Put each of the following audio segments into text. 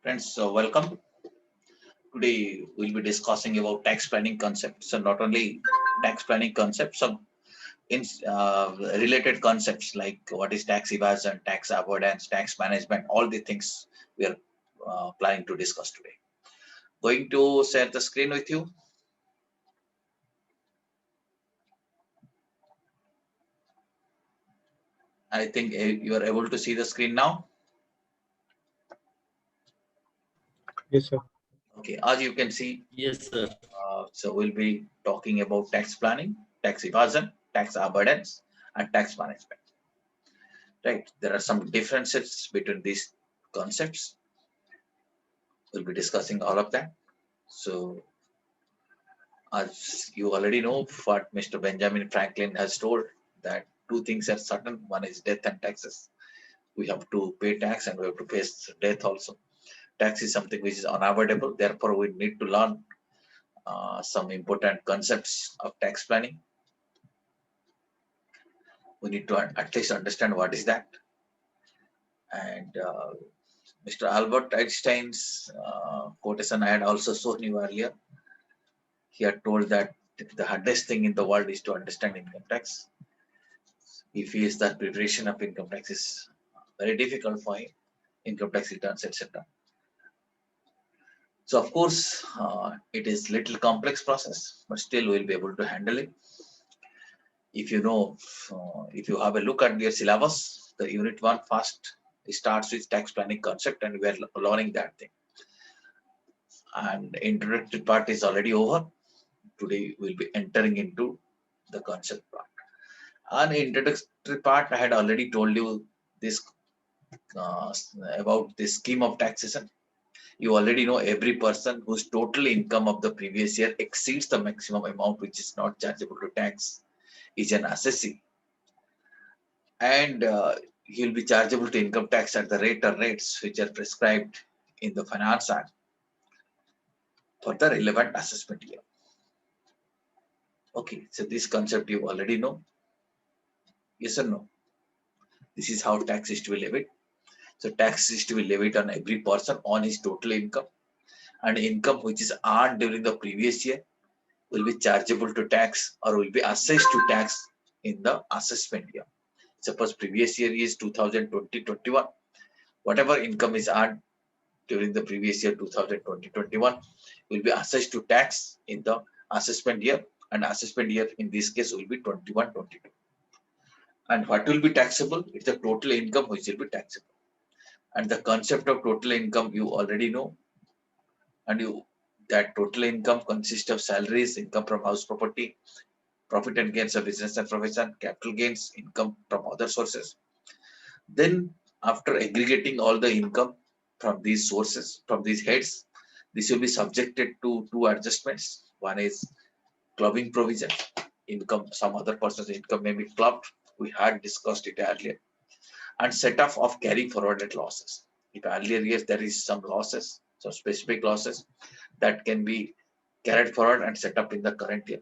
Friends, welcome. Today we'll be discussing about tax planning concepts. So not only tax planning concepts, some in related concepts like what is tax evasion, tax avoidance, tax management, all the things we are planning to discuss today. Going to share the screen with you. I think you are able to see the screen now. Yes, sir. Okay, as you can see, Yes, sir. so we'll be talking about tax planning, tax evasion, tax avoidance, and tax management. Right? There are some differences between these concepts. We'll be discussing all of that. So, as you already know, what Mr. Benjamin Franklin has told, that two things are certain: one is death and taxes. We have to pay tax and we have to face death also. Tax is something which is unavoidable. Therefore, we need to learn some important concepts of tax planning. We need to at least understand what is that. And Mr. Albert Einstein's quotation I had also shown you earlier. He had told that the hardest thing in the world is to understand income tax. He feels that preparation of income tax is very difficult for him, income tax returns, etc. So of course, it is little complex process, but still we'll be able to handle it. If you know, if you have a look at your syllabus, the unit one first starts with tax planning concept, and we are learning that thing. And introductory part is already over. Today we'll be entering into the concept part. And introductory part, I had already told you this uh, about the scheme of taxation. You already know every person whose total income of the previous year exceeds the maximum amount which is not chargeable to tax is an assessee, and he'll be chargeable to income tax at the rate or rates which are prescribed in the Finance Act for the relevant assessment year. Okay, so this concept you already know. Yes or no? This is how tax is to be levied. So tax is to be levied on every person on his total income, and income which is earned during the previous year will be chargeable to tax or will be assessed to tax in the assessment year. Suppose previous year is 2020-21, whatever income is earned during the previous year 2020-21 will be assessed to tax in the assessment year, and assessment year in this case will be 21-22. And what will be taxable? It's the total income which will be taxable. And the concept of total income you already know, and you that total income consists of salaries, income from house property, profit and gains of business and profession, capital gains, income from other sources. Then, after aggregating all the income from these sources, from these heads, this will be subjected to two adjustments. One is clubbing provision. Income, some other person's income may be clubbed. We had discussed it earlier. And set off of carry forwarded losses. If earlier years there is some losses, some specific losses that can be carried forward and set up in the current year.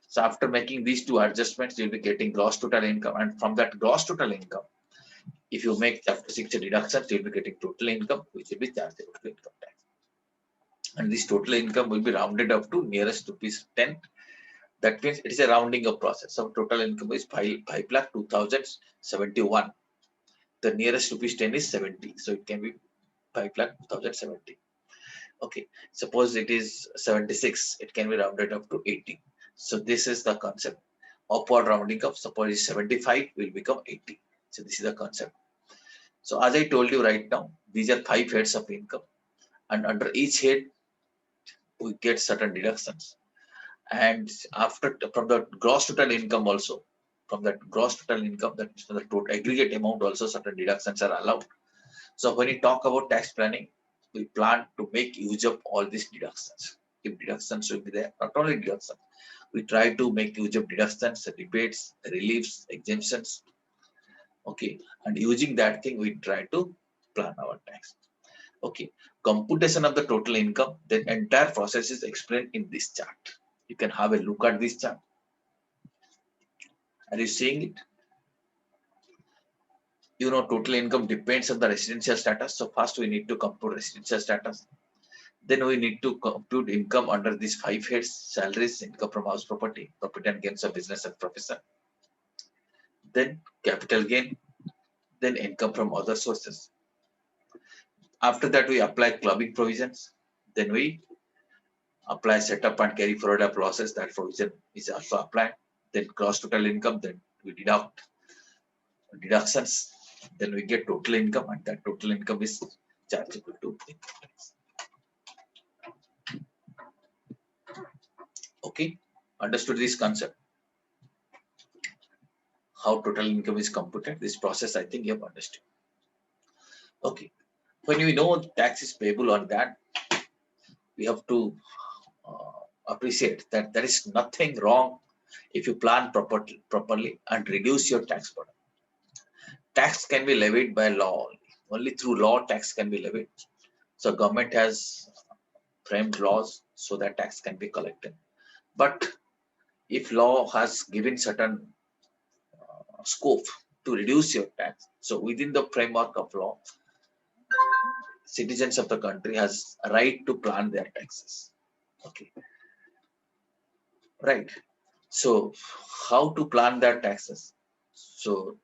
So after making these two adjustments, you'll be getting gross total income, and from that gross total income, if you make after 60 deductions, you'll be getting total income, which will be chargeable to income tax. And this total income will be rounded up to nearest rupees 10. That means it is a rounding up process. So total income is 5 lakh 2071. The nearest rupees 10 is 70. So it can be 5 lakh 2070. Okay. Suppose it is 76, it can be rounded up to 80. So this is the concept. Upward rounding up, suppose it's 75 will become 80. So this is the concept. So as I told you right now, these are 5 heads of income, and under each head we get certain deductions. And after from the gross total income also, from that gross total income, that is the total aggregate amount also, certain deductions are allowed. So when we talk about tax planning, we plan to make use of all these deductions. If deductions will be there, not only deductions, we try to make use of deductions, rebates, reliefs, exemptions. Okay, and using that thing, we try to plan our tax. Okay, computation of the total income, the entire process is explained in this chart. You can have a look at this chart. Are you seeing it? total income depends on the residential status. So first we need to compute residential status. Then we need to compute income under these 5 heads: salaries, income from house property, profit and gains of business and profession, then capital gain, then income from other sources. After that, we apply clubbing provisions. Then we apply setup and carry forward of losses. That provision is also applied. Then cross total income. Then we deduct deductions. Then we get total income, and that total income is chargeable to income tax. Okay, understood this concept? How total income is computed? This process, I think you have understood. Okay, when we know tax is payable on that, we have to appreciate that there is nothing wrong if you plan properly and reduce your tax burden. Tax can be levied by law only. Only through law tax can be levied. So government has framed laws so that tax can be collected. But if law has given certain scope to reduce your tax, so within the framework of law, citizens of the country has a right to plan their taxes. Okay, right. So how to plan their taxes? So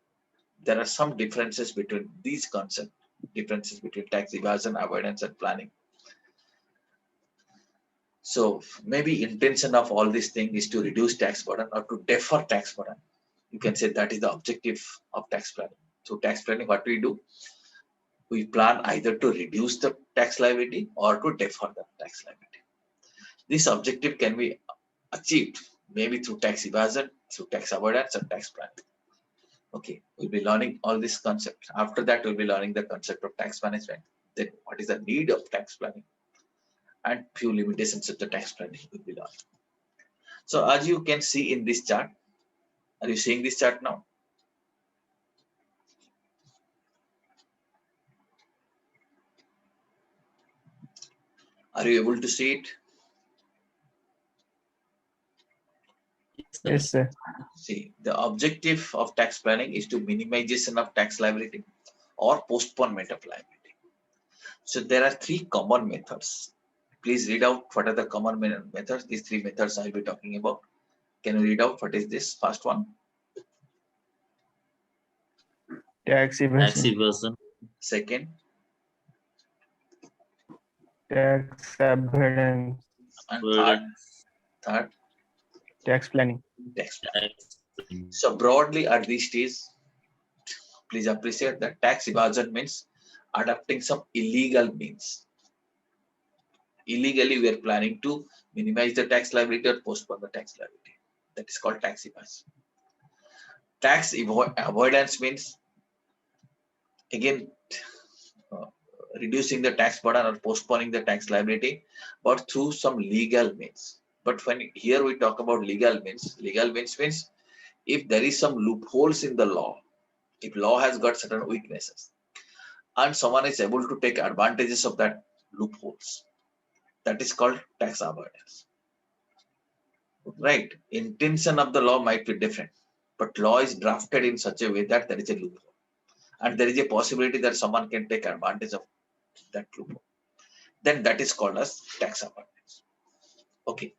there are some differences between these concepts, differences between tax evasion, avoidance, and planning. So maybe intention of all this thing is to reduce tax burden or to defer tax burden. You can say that is the objective of tax planning. So tax planning, what we do, we plan either to reduce the tax liability or to defer the tax liability. This objective can be achieved maybe through tax evasion, through tax avoidance, or tax planning. Okay, we'll be learning all these concepts. After that, we'll be learning the concept of tax management. Then what is the need of tax planning? And few limitations of the tax planning will be learned. So as you can see in this chart, are you seeing this chart now? Are you able to see it? Yes, sir. See, the objective of tax planning is to minimization of tax liability or postponement of liability. So there are 3 common methods. Please read out what are the common methods. These 3 methods I'll be talking about. Can you read out what is this first one? Tax evasion. Second, Tax avoidance. and third, Tax planning. tax planning. So broadly at this stage, please appreciate that tax evasion means adopting some illegal means. Illegally, we are planning to minimize the tax liability or postpone the tax liability. That is called tax evasion. Tax avoidance means, again, reducing the tax burden or postponing the tax liability, but through some legal means. But when here we talk about legal means means if there is some loopholes in the law, if law has got certain weaknesses, and someone is able to take advantages of that loopholes, that is called tax avoidance. Right? Intention of the law might be different, but law is drafted in such a way that there is a loophole, and there is a possibility that someone can take advantage of that loophole. Then that is called as tax avoidance. Okay,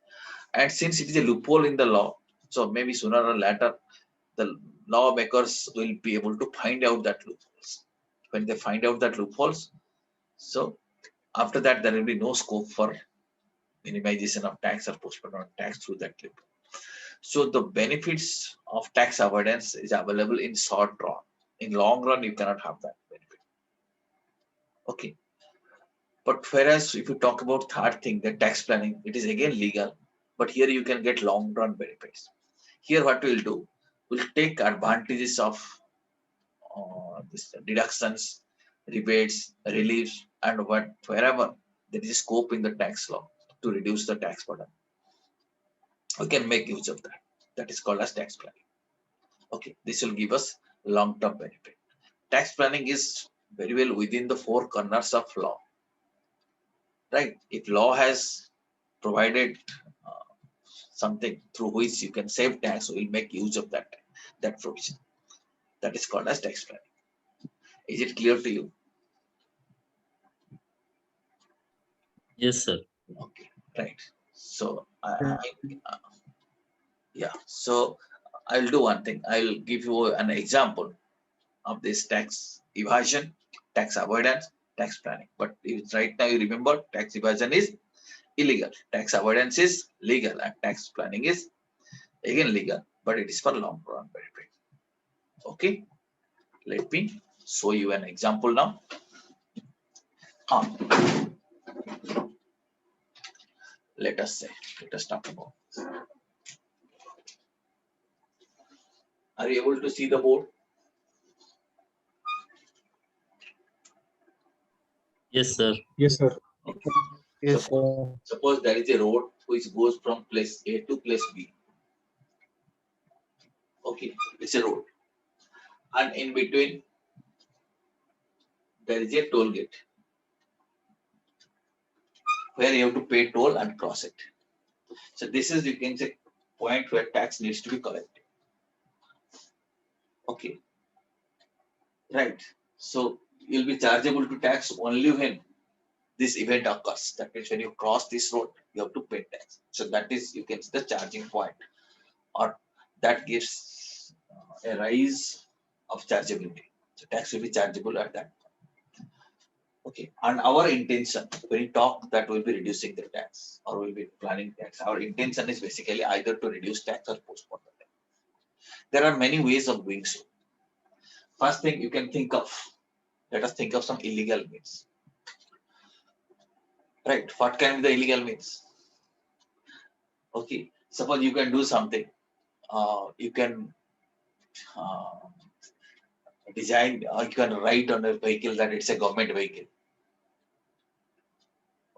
and since it is a loophole in the law, so maybe sooner or later the lawmakers will be able to find out that loopholes. When they find out that loopholes, so after that there will be no scope for minimization of tax or postponement of tax through that loophole. So the benefits of tax avoidance is available in short run. In long run, you cannot have that benefit. Okay. But whereas if you talk about third thing, the tax planning, it is again legal, but here you can get long run benefits. Here what we'll do, we'll take advantages of this deductions, rebates, reliefs, and wherever there is a scope in the tax law to reduce the tax burden. We can make use of that. That is called as tax planning. Okay, this will give us long-term benefit. Tax planning is very well within the 4 corners of law. Right? If law has provided something through which you can save tax, we'll make use of that provision. That is called as tax planning. Is it clear to you? Yes, sir. Okay, right. So yeah. So I'll do one thing. I'll give you an example of this tax evasion, tax avoidance, tax planning. But if right now you remember, tax evasion is illegal, tax avoidance is legal, and tax planning is again legal, but it is for long run benefit. Okay, let me show you an example now. Let us talk about. Are you able to see the board? Yes, sir. Yes, sir. Okay. Yes, sir. Suppose there is a road which goes from place A to place B. Okay, it's a road, and in between there is a toll gate where you have to pay toll and cross it. So this is, you can say, point where tax needs to be collected. Okay, right. So you'll be chargeable to tax only when this event occurs. That means when you cross this road, you have to pay tax. So that is, you can see the charging point, or that gives a rise of chargeability. So tax will be chargeable at that. Okay, and our intention when we talk that we'll be reducing the tax or we'll be planning tax, our intention is basically either to reduce tax or postpone the tax. There are many ways of doing so. First thing you can think of, let us think of some illegal means. Right, what can be the illegal means? Okay, suppose you can do something, you can design or you can write on a vehicle that it's a government vehicle.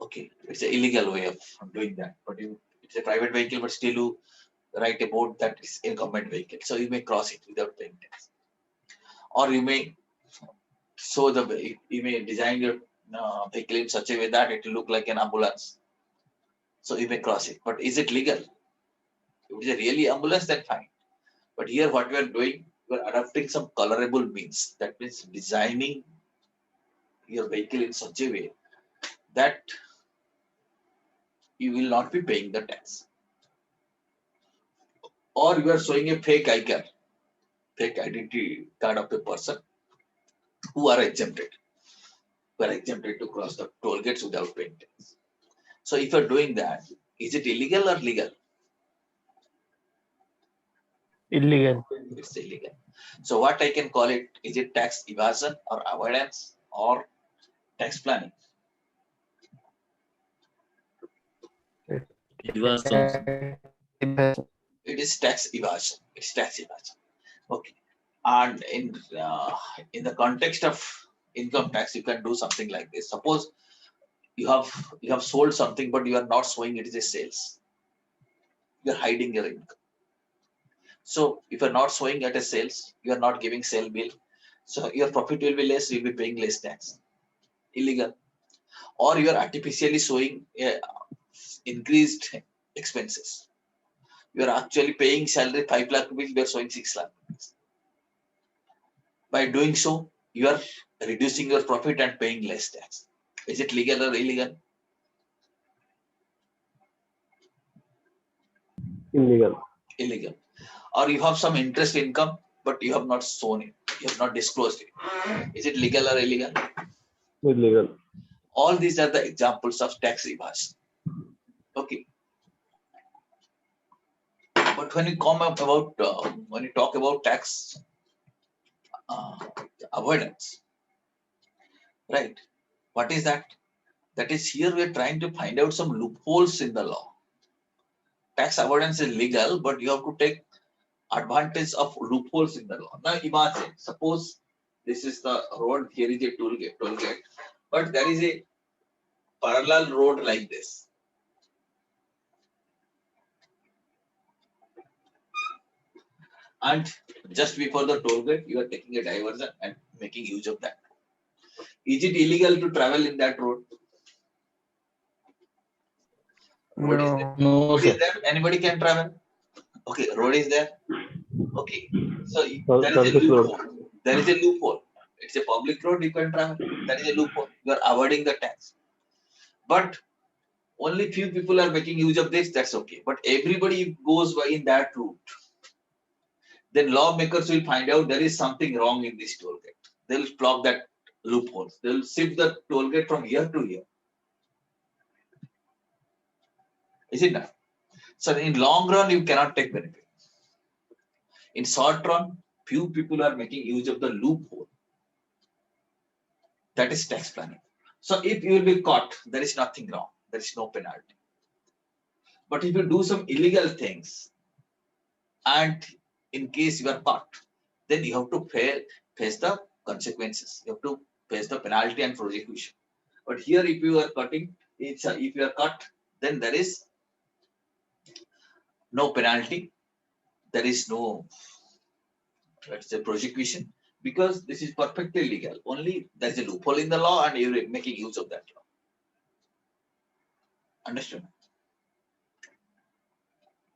Okay, it's an illegal way of doing that, but it's a private vehicle, but still you write about that is a government vehicle. So you may cross it without paying tax. Or you may show you may design your vehicle in such a way that it will look like an ambulance. So you may cross it. But is it legal? If it is a really ambulance, then fine. But here what we are doing, we are adopting some colorable means. That means designing your vehicle in such a way that you will not be paying the tax. Or you are showing a fake icon, fake identity card of a person who are exempted to cross the toll gates without paying tax. So if you're doing that, is it illegal or legal? Illegal. It's illegal. So what I can call it, is it tax evasion or avoidance or tax planning? Evasion. It is tax evasion. It's tax evasion. Okay. And in the context of income tax, you can do something like this. Suppose you have sold something, but you are not showing it is a sales. You are hiding your income. So if you're not showing at a sales, you are not giving sale bill. So your profit will be less, you'll be paying less tax. Illegal. Or you are artificially showing increased expenses. You are actually paying salary 5 lakh rupees, you are showing 6 lakh rupees. By doing so, you are reducing your profit and paying less tax. Is it legal or illegal? Illegal. Illegal. Or you have some interest income, but you have not shown it. You have not disclosed it. Is it legal or illegal? Illegal. All these are the examples of tax evasion. Okay. But when you come up about, when you talk about tax avoidance, right? What is that? That is, here we are trying to find out some loopholes in the law. Tax avoidance is legal, but you have to take advantage of loopholes in the law. Now imagine, suppose this is the road, here is a toll gate, but there is a parallel road like this. And just before the toll gate, you are taking a diversion and making use of that. Is it illegal to travel in that road? Road is there. No, Road sir. is there. Anybody can travel. Okay, road is there. Okay, so there is a loophole. There is a loophole. It's a public road, you can travel. That is a loophole. You are avoiding the tax. But only few people are making use of this, that's okay. But everybody goes by in that route. Then lawmakers will find out there is something wrong in this toll gate. They will block that loophole. They will shift the toll gate from here to here. Is it not? So in long run, you cannot take benefit. In short run, few people are making use of the loophole. That is tax planning. So if you will be caught, there is nothing wrong. There is no penalty. But if you do some illegal things, and in case you are caught, then you have to face the consequences. You have to face the penalty and prosecution. But here, if you are cutting, if you are caught, then there is no penalty. There is no, let's say, prosecution, because this is perfectly legal. Only there is a loophole in the law, and you are making use of that law. Understood?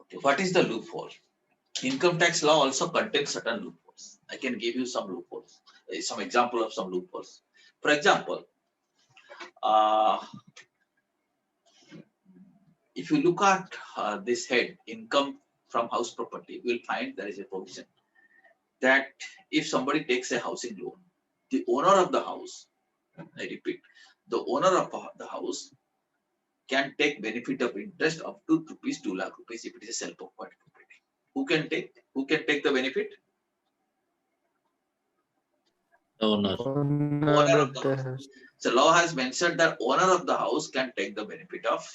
Okay, what is the loophole? Income tax law also contains certain loopholes. I can give you some loopholes, some example of some loopholes. For example, if you look at this head, income from house property, you will find there is a provision that if somebody takes a housing loan, the owner of the house, I repeat, the owner of the house can take benefit of interest up to rupees 2 lakh rupees if it is a self-occupied property. Who can take the benefit? Owner. Owner of the house. So law has mentioned that owner of the house can take the benefit of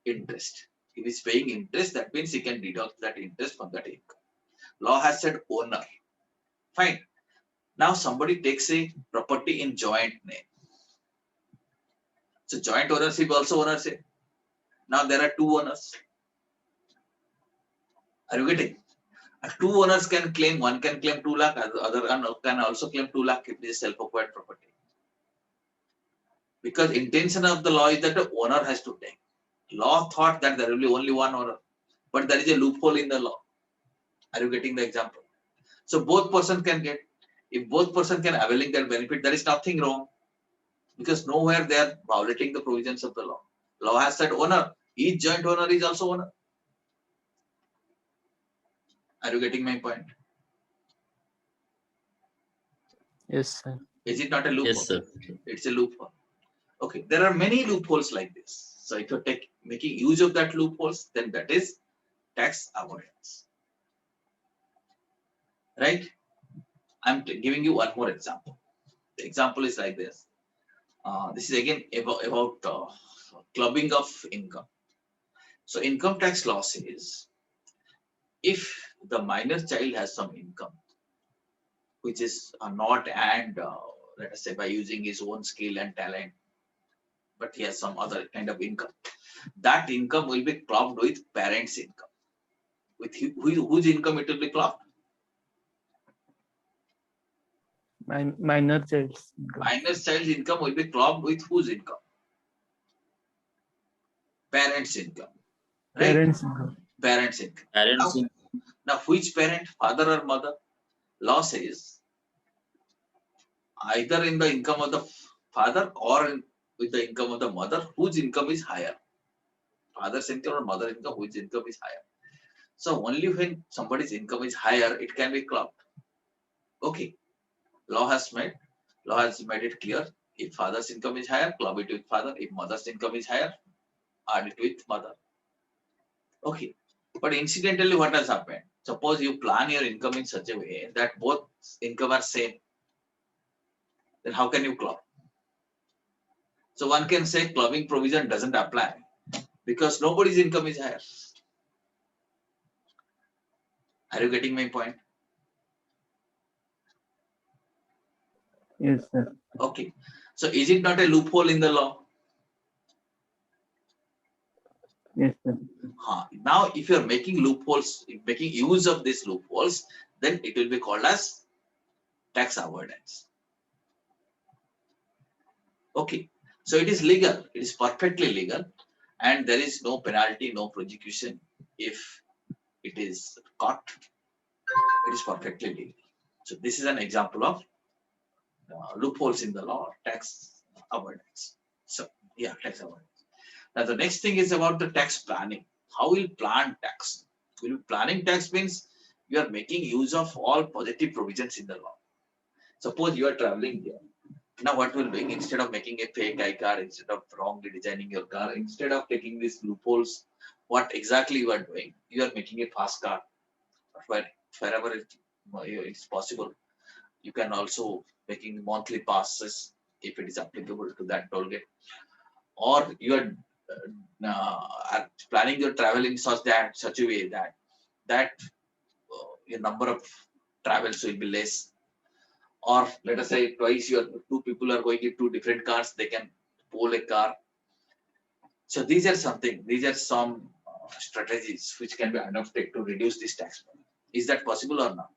interest. If he's paying interest, that means he can deduct that interest from that income. Law has said owner. Fine. Now somebody takes a property in joint name. So joint ownership also ownership. Now there are two owners. Are you getting? Two owners can claim, one can claim 2 lakh, other can also claim 2 lakh if it is self-acquired property. Because intention of the law is that the owner has to take. Law thought that there will be only one owner, but there is a loophole in the law. Are you getting the example? So both person can get. If both person can availing that benefit, there is nothing wrong, because nowhere they are violating the provisions of the law. Law has said owner. Each joint owner is also owner. Are you getting my point? Yes, sir. Is it not a loophole? Yes, sir. It's a loophole. Okay, there are many loopholes like this. So if you're making use of that loopholes, then that is tax avoidance. Right? I'm giving you one more example. The example is like this. This is again about clubbing of income. So income tax law says if the minor child has some income, which is not and let us say by using his own skill and talent, but he has some other kind of income, that income will be clubbed with parents' income. With whose income it will be clubbed? Minor child's income. Minor child's income will be clubbed with whose income? Parents' income. Right? Parents' income. Parents' income. Parents. Now, which parent, father or mother? Law says either in the income of the father or with the income of the mother, whose income is higher. Father's income or mother's income, whose income is higher. So only when somebody's income is higher, it can be clubbed. Okay. Law has made it clear. If father's income is higher, club it with father. If mother's income is higher, add it with mother. Okay. But incidentally, what has happened? Suppose you plan your income in such a way that both income are same. Then how can you club? So one can say clubbing provision doesn't apply because nobody's income is higher. Are you getting my point? Yes, sir. Okay. So is it not a loophole in the law? Yes, sir. Now, if you're making loopholes, making use of these loopholes, then it will be called as tax avoidance. Okay. So it is legal. It is perfectly legal. And there is no penalty, no prosecution if it is caught. It is perfectly legal. So this is an example of loopholes in the law, tax avoidance. So yeah, tax avoidance. Now the next thing is about the tax planning. How will plan tax? Will planning tax means you are making use of all positive provisions in the law. Suppose you are traveling here. Now what will doing, instead of making a fake car, instead of wrongly designing your car, instead of taking these loopholes, what exactly you are doing? You are making a fast car. Wherever it's possible, you can also making monthly passes if it is applicable to that toll gate, or you are planning your travel in such a way that your number of travels will be less. Or let us say twice your two people are going in two different cars, they can pool a car. So these are some strategies which can be adopted to reduce this tax burden. Is that possible or not?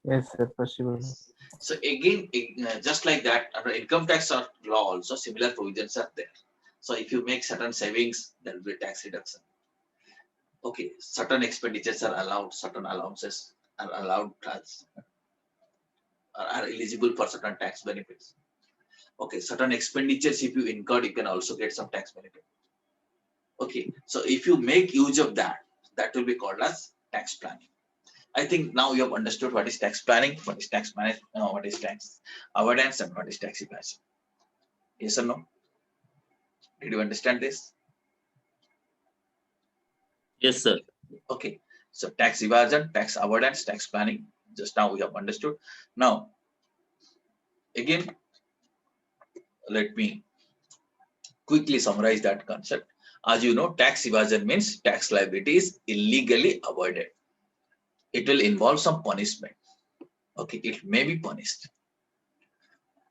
Yes, sir. Possible. So again, just like that, under income tax law also similar provisions are there. So if you make certain savings, there will be tax reduction. Okay, certain expenditures are allowed, certain allowances are allowed, are eligible for certain tax benefits. Okay, certain expenditures if you incurred, you can also get some tax benefit. Okay, so if you make use of that, that will be called as tax planning. I think now you have understood what is tax planning, what is tax management, what is tax avoidance, and what is tax evasion. Yes or no? Did you understand this? Yes, sir. Okay, so tax evasion, tax avoidance, tax planning. Just now we have understood. Now, again, let me quickly summarize that concept. As you know, tax evasion means tax liability is illegally avoided. It will involve some punishment. Okay, it may be punished.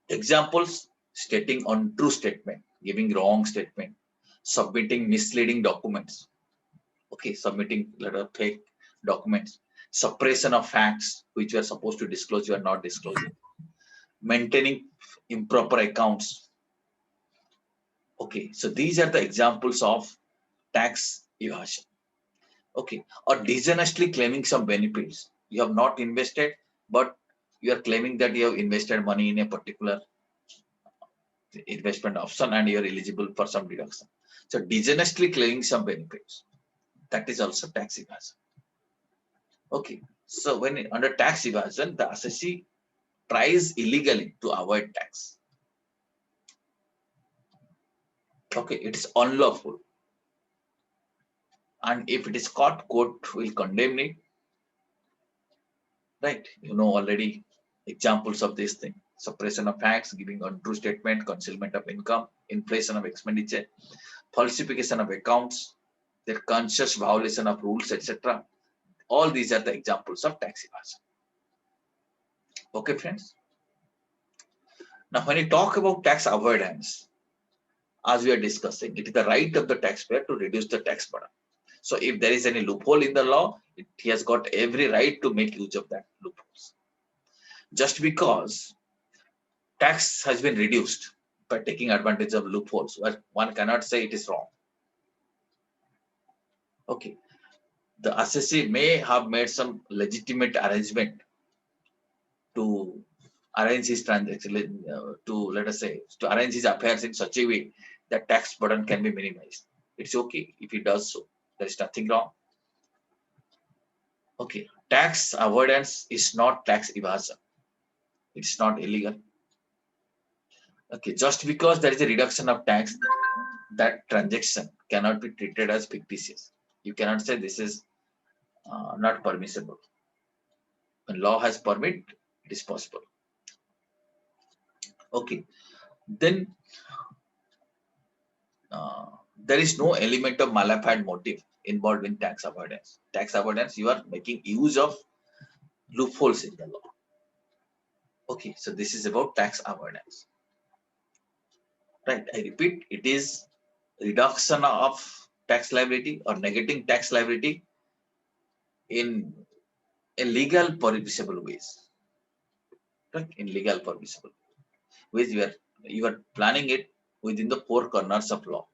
Examples: stating untrue statement, giving wrong statement, submitting misleading documents. Okay, submitting letter fake documents, suppression of facts which you are supposed to disclose, you are not disclosing, maintaining improper accounts. Okay, so these are the examples of tax evasion. Okay, or dishonestly claiming some benefits. You have not invested, but you are claiming that you have invested money in a particular investment option and you are eligible for some deduction. So dishonestly claiming some benefits, that is also tax evasion. Okay, so when under tax evasion, the assessee tries illegally to avoid tax. Okay, it is unlawful, and if it is caught, court will condemn it. Right? You know already examples of this thing: suppression of facts, giving untrue statement, concealment of income, inflation of expenditure, falsification of accounts, their conscious violation of rules, etc. All these are the examples of tax evasion. Okay, friends. Now, when you talk about tax avoidance, as we are discussing, it is the right of the taxpayer to reduce the tax burden. So if there is any loophole in the law, he has got every right to make use of that loopholes. Just because tax has been reduced by taking advantage of loopholes, one cannot say it is wrong. Okay, the assessee may have made some legitimate arrangement to arrange his transaction, to let us say, to arrange his affairs in such a way that tax burden can be minimized. It's okay if he does so. There is nothing wrong. Okay, tax avoidance is not tax evasion. It's not illegal. Okay, just because there is a reduction of tax, that transaction cannot be treated as fictitious. You cannot say this is not permissible. When law has permit, it is possible. Okay, then there is no element of malafide motive involved in tax avoidance. Tax avoidance, you are making use of loopholes in the law. Okay, so this is about tax avoidance. Right, I repeat, it is reduction of tax liability or negating tax liability in a legal permissible ways. Right, in legal permissible ways, you are planning it within the four corners of law,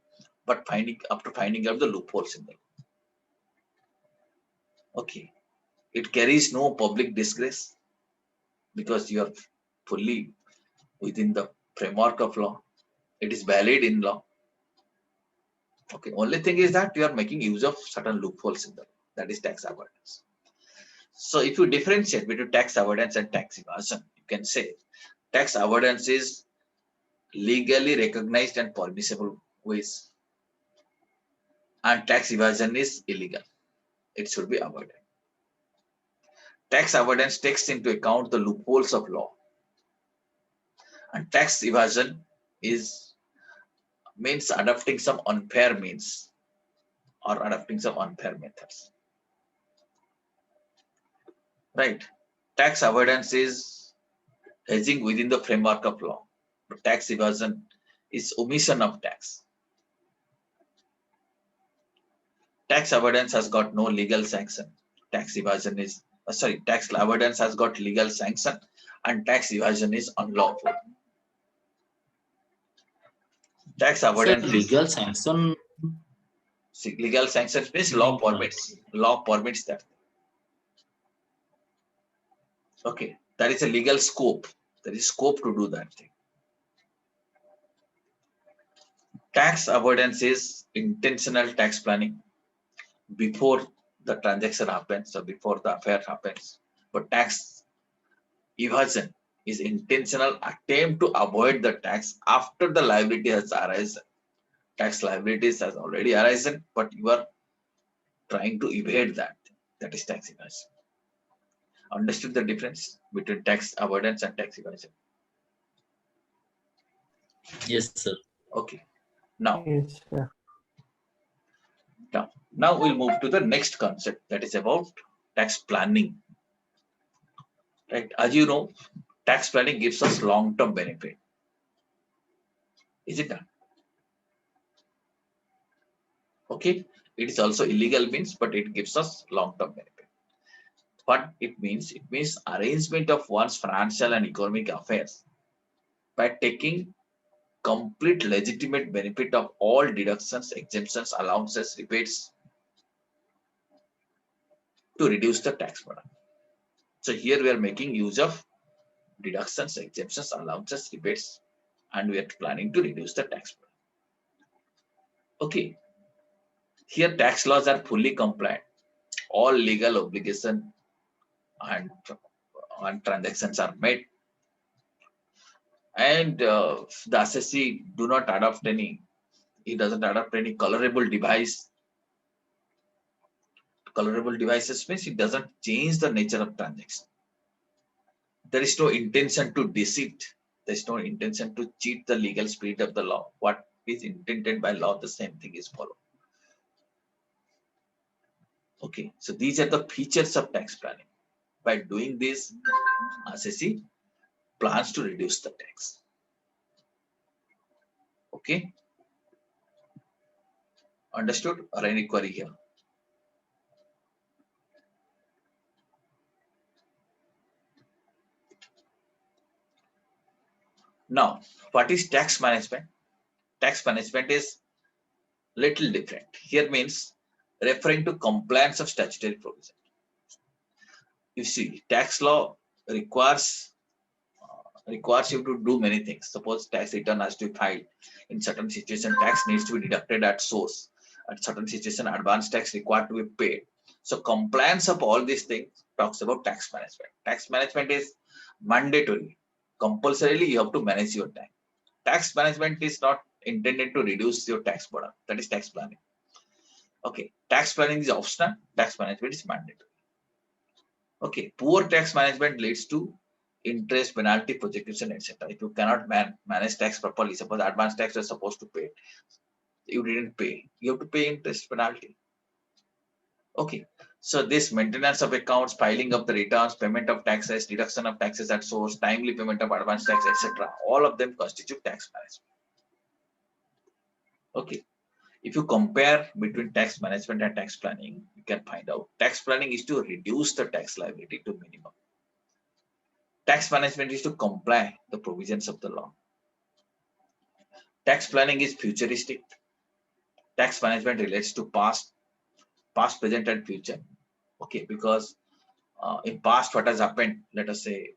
but after finding out the loopholes in the law. Okay, it carries no public disgrace. because you are fully within the framework of law. It is valid in law. Okay, only thing is that you are making use of certain loopholes in the law. That is tax avoidance. So if you differentiate between tax avoidance and tax evasion, you can say tax avoidance is legally recognized and permissible ways, and tax evasion is illegal. It should be avoided. Tax avoidance takes into account the loopholes of law, and tax evasion is means adopting some unfair means or adopting some unfair methods. Right? Tax avoidance is hedging within the framework of law, but tax evasion is omission of tax. Tax avoidance has got no legal sanction. Tax evasion is tax avoidance has got legal sanction, and tax evasion is unlawful. Tax Sir, avoidance legal sanction. legal sanctions means law permits. Law permits that. Okay, that is a legal scope. There is scope to do that thing. Tax avoidance is intentional tax planning before the transaction happens or before the affair happens. But tax evasion is intentional attempt to avoid the tax after the liability has arisen. Tax liabilities has already arisen, but you are trying to evade that. That is tax evasion. Understood the difference between tax avoidance and tax evasion? Yes, sir. Okay. Now Yes, sir. we'll move to the next concept, that is about tax planning. Right? As you know, tax planning gives us long-term benefit. Is it not? Okay. It is also illegal means, but it gives us long-term benefit. What it means? It means arrangement of one's financial and economic affairs by taking complete legitimate benefit of all deductions, exemptions, allowances, rebates to reduce the tax burden. So here we are making use of deductions, exemptions, allowances, rebates, and we are planning to reduce the tax burden. Okay. Here tax laws are fully compliant. All legal obligations and transactions are made, and the assessee do not adopt any. He doesn't adopt any colorable device. Colorable devices means it doesn't change the nature of transaction. There is no intention to deceive. There is no intention to cheat the legal spirit of the law. What is intended by law, the same thing is followed. Okay, so these are the features of tax planning. By doing this, assessee plans to reduce the tax. Okay, understood or any query here? Now, what is tax management? Tax management is little different. Here means referring to compliance of statutory provision. You see, tax law requires you to do many things. Suppose tax return has to be filed. In certain situation, tax needs to be deducted at source. At certain situation, advance tax required to be paid. So compliance of all these things talks about tax management. Tax management is mandatory. Compulsorily, you have to manage your tax. Tax management is not intended to reduce your tax burden. That is tax planning. Okay, tax planning is optional. Tax management is mandatory. Okay, poor tax management leads to interest, penalty, prosecution, etc. If you cannot manage tax properly, suppose advance tax you're supposed to pay, you didn't pay, you have to pay interest, penalty. Okay, so this maintenance of accounts, filing of the returns, payment of taxes, deduction of taxes at source, timely payment of advance tax, etc. All of them constitute tax management. Okay, if you compare between tax management and tax planning, you can find out tax planning is to reduce the tax liability to minimum. Tax management is to comply the provisions of the law. Tax planning is futuristic. Tax management relates to past, present, and future. Okay, because in past what has happened, let us say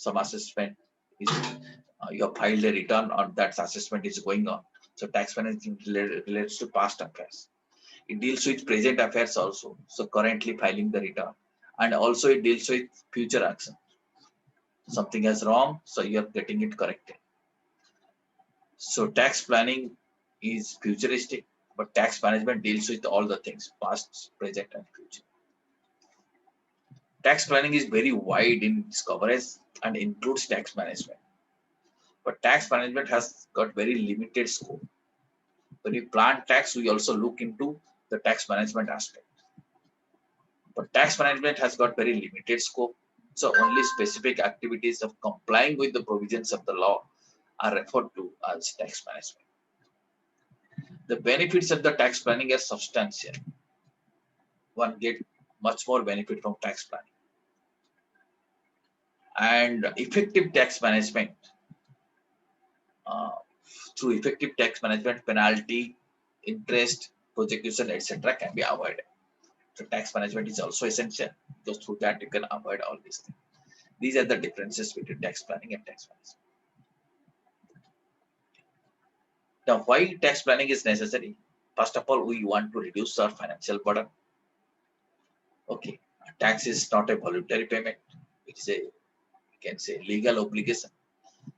some assessment is you have filed a return on that assessment is going on. So tax management relates to past affairs. It deals with present affairs also. So currently filing the return, and also it deals with future action. Something is wrong, so you are getting it corrected. So tax planning is futuristic, but tax management deals with all the things, past, present, and future. Tax planning is very wide in its coverage and includes tax management. But tax management has got very limited scope. When we plan tax, we also look into the tax management aspect. But tax management has got very limited scope. So only specific activities of complying with the provisions of the law are referred to as tax management. The benefits of the tax planning are substantial. One gets much more benefit from tax planning. And effective tax management, through effective tax management, penalty, interest, prosecution, etc. can be avoided. So tax management is also essential because through that you can avoid all these things. These are the differences between tax planning and tax management. Now, why tax planning is necessary? First of all, we want to reduce our financial burden. Okay, tax is not a voluntary payment; it's a, you can say, legal obligation.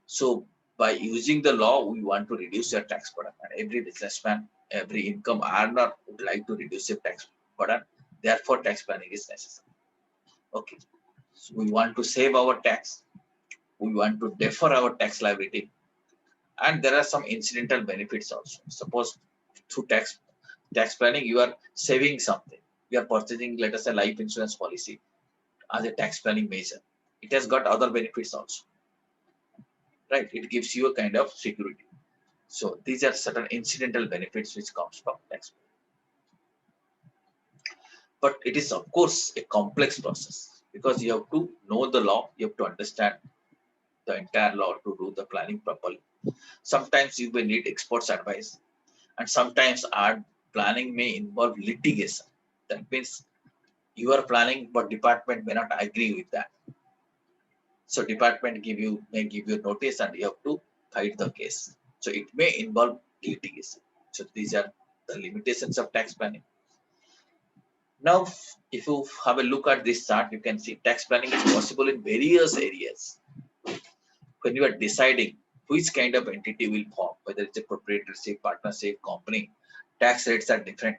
So, by using the law, we want to reduce your tax burden. And every businessman, every income earner would like to reduce your tax burden. Therefore, tax planning is necessary. Okay, so we want to save our tax. We want to defer our tax liability. And there are some incidental benefits also. Suppose through tax planning, you are saving something. You are purchasing, let us say, life insurance policy as a tax planning measure. It has got other benefits also, right? It gives you a kind of security. So these are certain incidental benefits which comes from tax planning. But it is of course a complex process because you have to know the law, you have to understand the entire law to do the planning properly. Sometimes you may need experts' advice, and sometimes our planning may involve litigation. That means you are planning, but department may not agree with that. So department may give you notice, and you have to fight the case. So it may involve litigation. So these are the limitations of tax planning. Now, if you have a look at this chart, you can see tax planning is possible in various areas. When you are deciding which kind of entity will form, whether it's a proprietorship, partnership, company, tax rates are different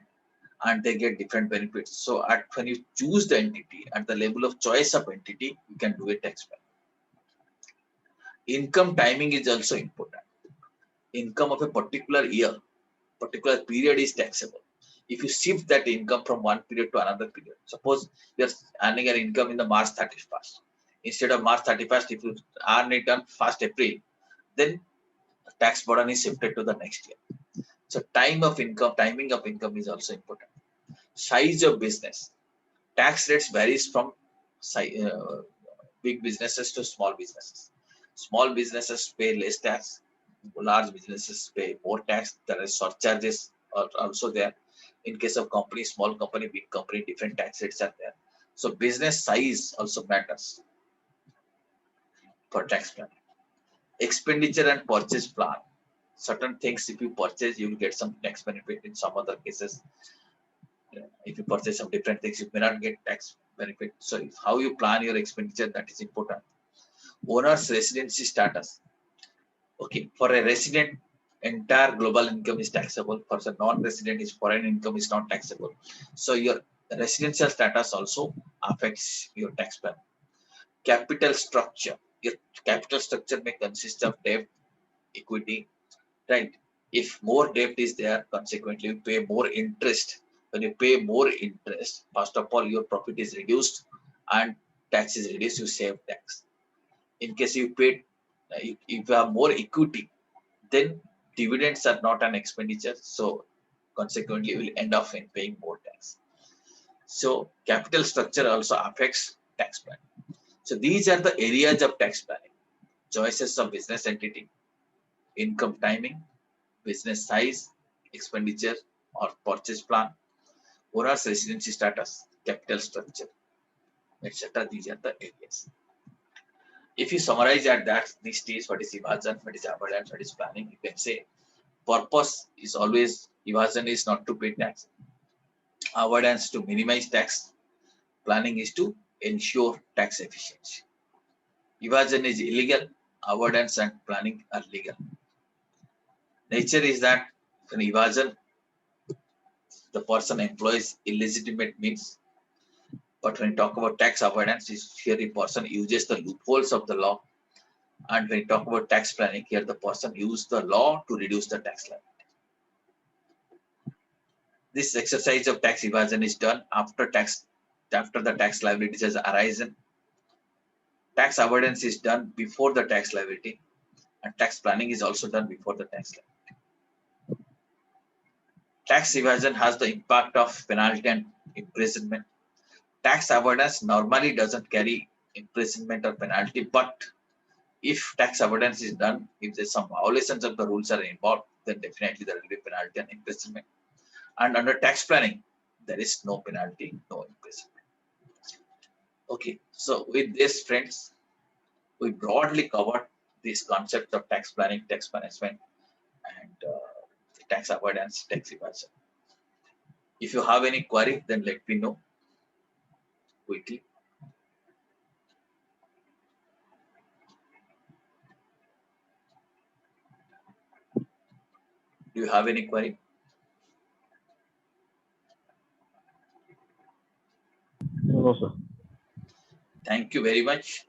and they get different benefits. So when you choose the entity at the level of choice of entity, you can do a tax plan. Income timing is also important. Income of a particular year, particular period is taxable. If you shift that income from one period to another period, suppose you are earning an income in the March 31st. Instead of March 31st, if you earn it on 1st April, then tax burden is shifted to the next year. So timing of income is also important. Size of business. Tax rates varies from big businesses to small businesses. Small businesses pay less tax. Large businesses pay more tax. There are surcharges are also there. In case of company, small company, big company, different tax rates are there. So business size also matters for tax planning. Expenditure and purchase plan. Certain things, if you purchase, you will get some tax benefit. In some other cases, if you purchase some different things, you may not get tax benefit. So how you plan your expenditure, that is important. Owner's residency status. Okay, for a resident, entire global income is taxable. For a non-resident, is foreign income is not taxable. So your residential status also affects your tax plan. Capital structure. Your capital structure may consist of debt, equity, right? If more debt is there, consequently you pay more interest. When you pay more interest, first of all, your profit is reduced and tax is reduced, you save tax. In case you pay, if you have more equity, then dividends are not an expenditure. So consequently, you will end up in paying more tax. So capital structure also affects tax plan. So these are the areas of tax planning. Choices of business entity, income timing, business size, expenditure or purchase plan, owner's residency status, capital structure, etc. These are the areas. If you summarize at that these stage, what is evasion, what is avoidance, what is planning, you can say purpose is always evasion is not to pay tax, avoidance to minimize tax, planning is to ensure tax efficiency. Evasion is illegal, avoidance and planning are legal. Nature is that in evasion, the person employs illegitimate means. But when you talk about tax avoidance, is here the person uses the loopholes of the law. And when you talk about tax planning, here the person uses the law to reduce the tax liability. This exercise of tax evasion is done after the tax liability has arisen. Tax avoidance is done before the tax liability, and tax planning is also done before the tax liability. Tax evasion has the impact of penalty and imprisonment. Tax avoidance normally doesn't carry imprisonment or penalty, but if tax avoidance is done, if there's some violations of the rules are involved, then definitely there will be penalty and imprisonment. And under tax planning, there is no penalty, no imprisonment. Okay, so with this, friends, we broadly covered these concepts of tax planning, tax management, and tax avoidance, tax evasion. If you have any query, then let me know quickly. Do you have any query? No, sir. Thank you very much.